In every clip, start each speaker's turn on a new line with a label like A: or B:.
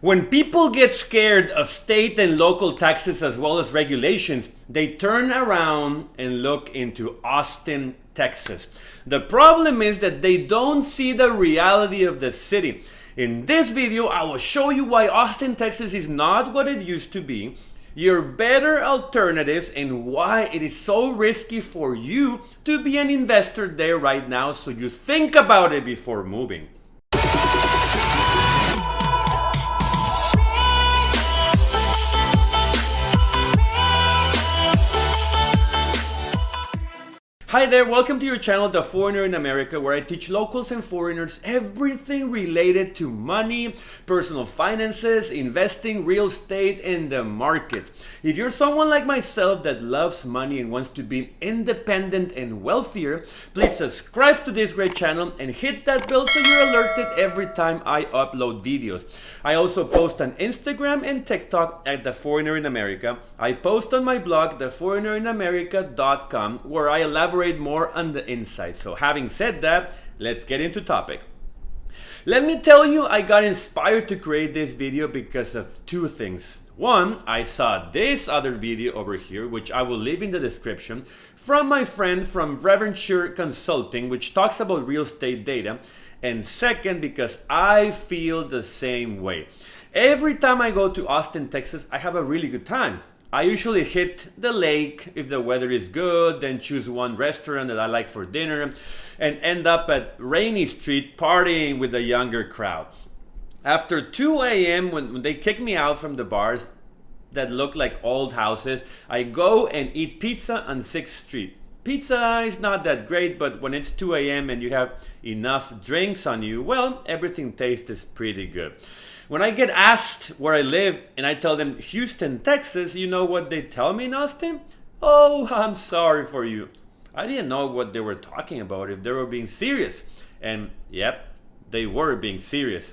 A: When people get scared of state and local taxes as well as regulations, they turn around and look into Austin, Texas. The problem is that they don't see the reality of the city. In this video, I will show you why Austin, Texas is not what it used to be, your better alternatives, and why it is so risky for you to be an investor there right now, so you think about it before moving. Hi there, welcome to your channel, The Foreigner in America, where I teach locals and foreigners everything related to money, personal finances, investing, real estate, and the markets. If you're someone like myself that loves money and wants to be independent and wealthier, please subscribe to this great channel and hit that bell so you're alerted every time I upload videos. I also post on Instagram and TikTok at The Foreigner in America. I post on my blog, theforeignerinamerika.com, where I elaborate more on the inside. So having said that, let's get into topic. Let me tell you, I got inspired to create this video because of two things. One, I saw this other video over here, which I will leave in the description, from my friend from Reverend Sure Consulting, which talks about real estate data. And second, because I feel the same way. Every time I go to Austin, Texas, I have a really good time. I usually hit the lake if the weather is good, then choose one restaurant that I like for dinner, and end up at Rainy Street partying with a younger crowd. After 2 a.m., when they kick me out from the bars that look like old houses, I go and eat pizza on 6th Street. Pizza is not that great, but when it's 2 a.m. and you have enough drinks on you, well, everything tastes pretty good. When I get asked where I live and I tell them Houston, Texas, you know what they tell me in Austin? Oh, I'm sorry for you. I didn't know what they were talking about, if they were being serious. And yep, they were being serious.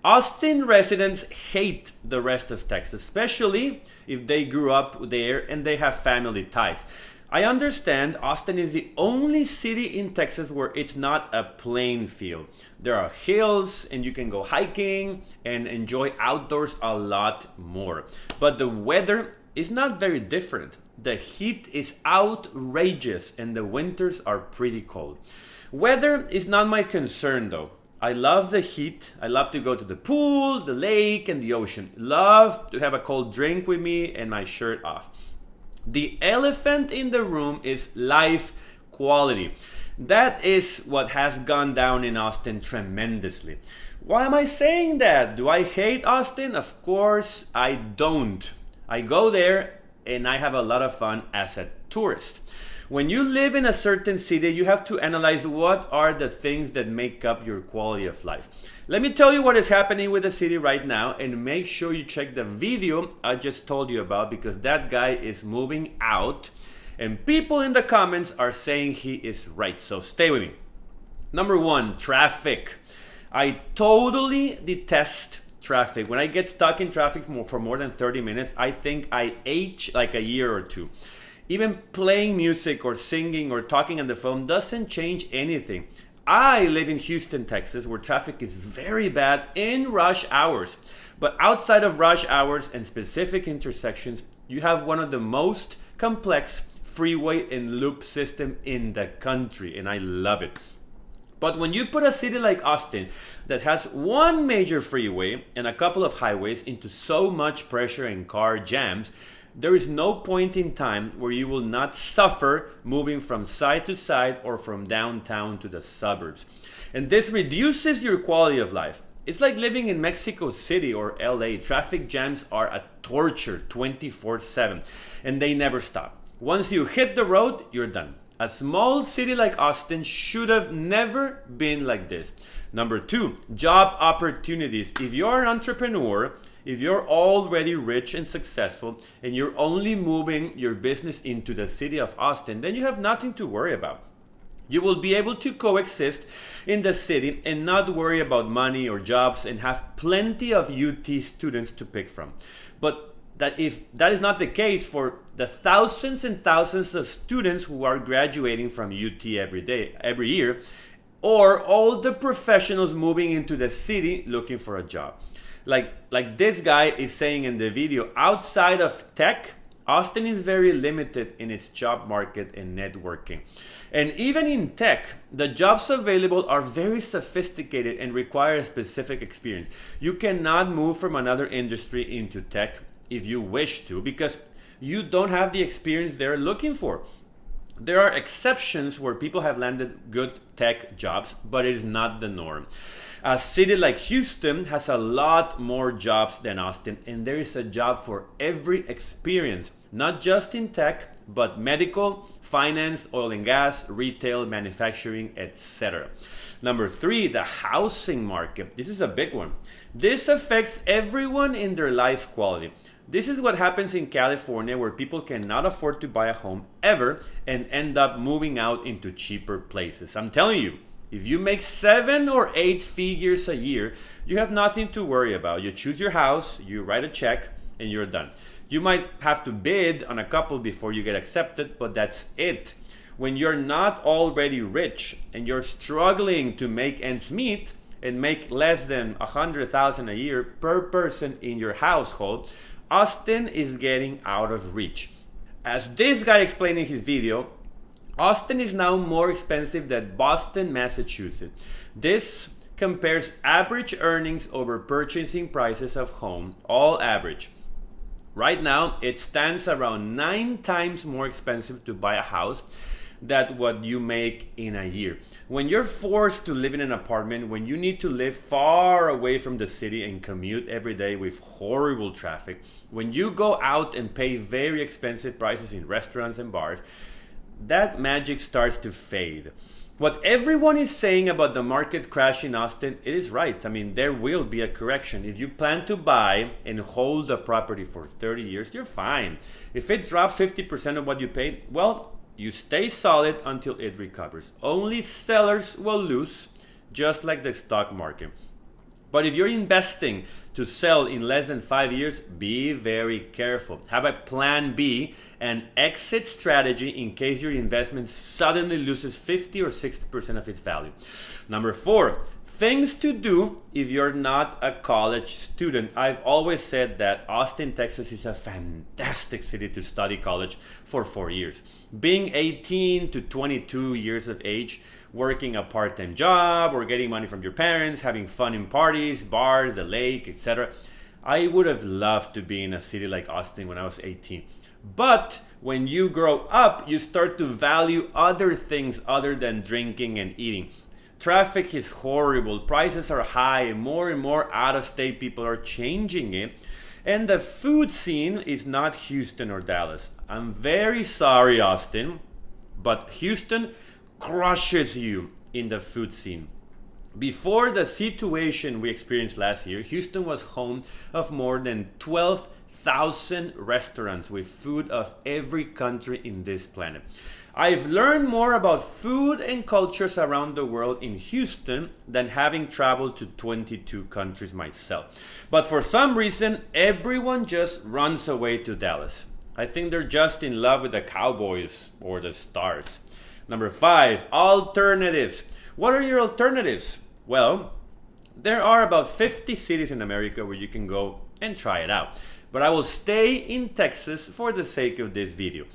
A: Austin residents hate the rest of Texas, especially if they grew up there and they have family ties. I understand Austin is the only city in Texas where it's not a plain field. There are hills and you can go hiking and enjoy outdoors a lot more. But the weather is not very different. The heat is outrageous and the winters are pretty cold. Weather is not my concern though. I love the heat. I love to go to the pool, the lake, and the ocean. Love to have a cold drink with me and my shirt off. The elephant in the room is life quality. That is what has gone down in Austin tremendously. Why am I saying that? Do I hate Austin? Of course I don't. I go there and I have a lot of fun as a tourist. When you live in a certain city, you have to analyze what are the things that make up your quality of life. Let me tell you what is happening with the city right now, and make sure you check the video I just told you about, because that guy is moving out and people in the comments are saying he is right. So stay with me. Number one, traffic. I totally detest traffic. When I get stuck in traffic for more than 30 minutes, I think I age like a year or two. Even playing music or singing or talking on the phone doesn't change anything. I live in Houston, Texas, where traffic is very bad in rush hours. But outside of rush hours and specific intersections, you have one of the most complex freeway and loop system in the country, and I love it. But when you put a city like Austin that has one major freeway and a couple of highways into so much pressure and car jams, there is no point in time where you will not suffer moving from side to side or from downtown to the suburbs. And this reduces your quality of life. It's like living in Mexico City or LA. Traffic jams are a torture 24/7 and they never stop. Once you hit the road, you're done. A small city like Austin should have never been like this. Number two, job opportunities. If you're an entrepreneur, if you're already rich and successful and you're only moving your business into the city of Austin, then you have nothing to worry about. You will be able to coexist in the city and not worry about money or jobs and have plenty of UT students to pick from. But if that is not the case for the thousands and thousands of students who are graduating from UT every year, or all the professionals moving into the city looking for a job. Like this guy is saying in the video, outside of tech, Austin is very limited in its job market and networking. And even in tech, the jobs available are very sophisticated and require a specific experience. You cannot move from another industry into tech if you wish to, because you don't have the experience they're looking for. There are exceptions where people have landed good tech jobs, but it is not the norm. A city like Houston has a lot more jobs than Austin, and there is a job for every experience, not just in tech, but medical, finance, oil and gas, retail, manufacturing, etc. Number 3, the housing market. This is a big one. This affects everyone in their life quality. This is what happens in California, where people cannot afford to buy a home ever and end up moving out into cheaper places. I'm telling you, if you make 7 or 8 figures a year, you have nothing to worry about. You choose your house, you write a check, and you're done. You might have to bid on a couple before you get accepted, but that's it. When you're not already rich and you're struggling to make ends meet and make less than $100,000 a year per person in your household, Austin is getting out of reach. As this guy explained in his video, Austin is now more expensive than Boston, Massachusetts. This compares average earnings over purchasing prices of home, all average. Right now, it stands around 9 times more expensive to buy a house than what you make in a year. When you're forced to live in an apartment, when you need to live far away from the city and commute every day with horrible traffic, when you go out and pay very expensive prices in restaurants and bars, that magic starts to fade. What everyone is saying about the market crash in Austin, it is right. I mean, there will be a correction. If you plan to buy and hold the property for 30 years, you're fine. If it drops 50% of what you paid, well, you stay solid until it recovers. Only sellers will lose, just like the stock market. But if you're investing to sell in less than 5 years, be very careful. Have a plan B, an exit strategy in case your investment suddenly loses 50 or 60% of its value. Number 4, things to do if you're not a college student. I've always said that Austin, Texas is a fantastic city to study college for 4 years. Being 18 to 22 years of age, working a part-time job or getting money from your parents, having fun in parties, bars, the lake, etc. I would have loved to be in a city like Austin when I was 18. But when you grow up, you start to value other things other than drinking and eating. Traffic is horrible, prices are high, more and more out-of-state people are changing it. And the food scene is not Houston or Dallas. I'm very sorry, Austin, but Houston crushes you in the food scene. Before the situation we experienced last year, Houston was home of more than 12,000 restaurants with food of every country in this planet. I've learned more about food and cultures around the world in Houston than having traveled to 22 countries myself. But for some reason, everyone just runs away to Dallas. I think they're just in love with the Cowboys or the Stars. Number 5, alternatives. What are your alternatives? Well, there are about 50 cities in America where you can go and try it out. But I will stay in Texas for the sake of this video.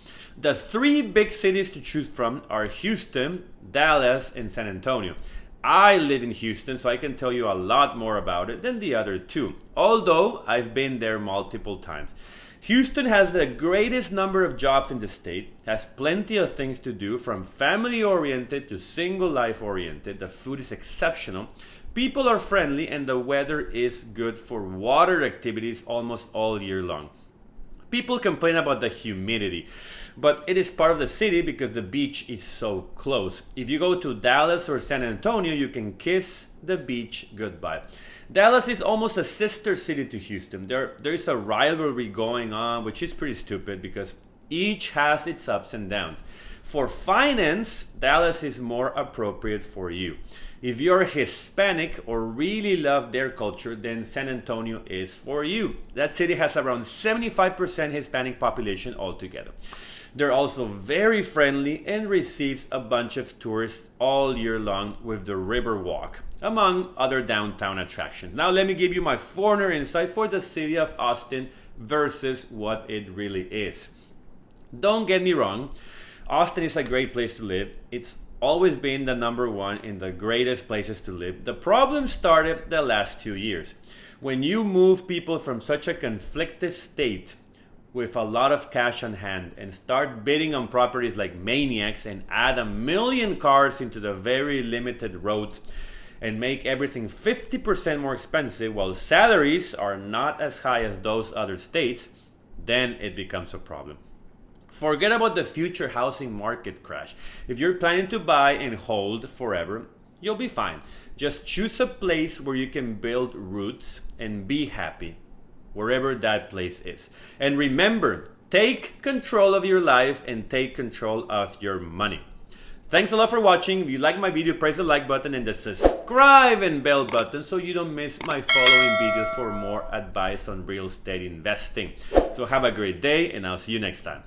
A: The 3 big cities to choose from are Houston, Dallas, and San Antonio. I live in Houston, so I can tell you a lot more about it than the other 2, although I've been there multiple times. Houston has the greatest number of jobs in the state, has plenty of things to do, from family-oriented to single-life-oriented. The food is exceptional, people are friendly, and the weather is good for water activities almost all year long. People complain about the humidity, but it is part of the city because the beach is so close. If you go to Dallas or San Antonio, you can kiss the beach goodbye. Dallas is almost a sister city to Houston. There is a rivalry going on, which is pretty stupid because each has its ups and downs. For finance, Dallas is more appropriate for you. If you're Hispanic or really love their culture, then San Antonio is for you. That city has around 75% Hispanic population altogether. They're also very friendly and receives a bunch of tourists all year long with the River Walk. among other downtown attractions. Now let me give you my foreigner insight for the city of Austin versus what it really is. Don't get me wrong, Austin is a great place to live. It's always been the number one in the greatest places to live. The problem started the last 2 years. When you move people from such a conflicted state with a lot of cash on hand and start bidding on properties like maniacs and add 1 million cars into the very limited roads and make everything 50% more expensive while salaries are not as high as those other states, then it becomes a problem. Forget about the future housing market crash. If you're planning to buy and hold forever, you'll be fine. Just choose a place where you can build roots and be happy, wherever that place is. And remember, take control of your life and take control of your money. Thanks a lot for watching. If you like my video, press the like button and the subscribe and bell button so you don't miss my following videos for more advice on real estate investing. So have a great day and I'll see you next time.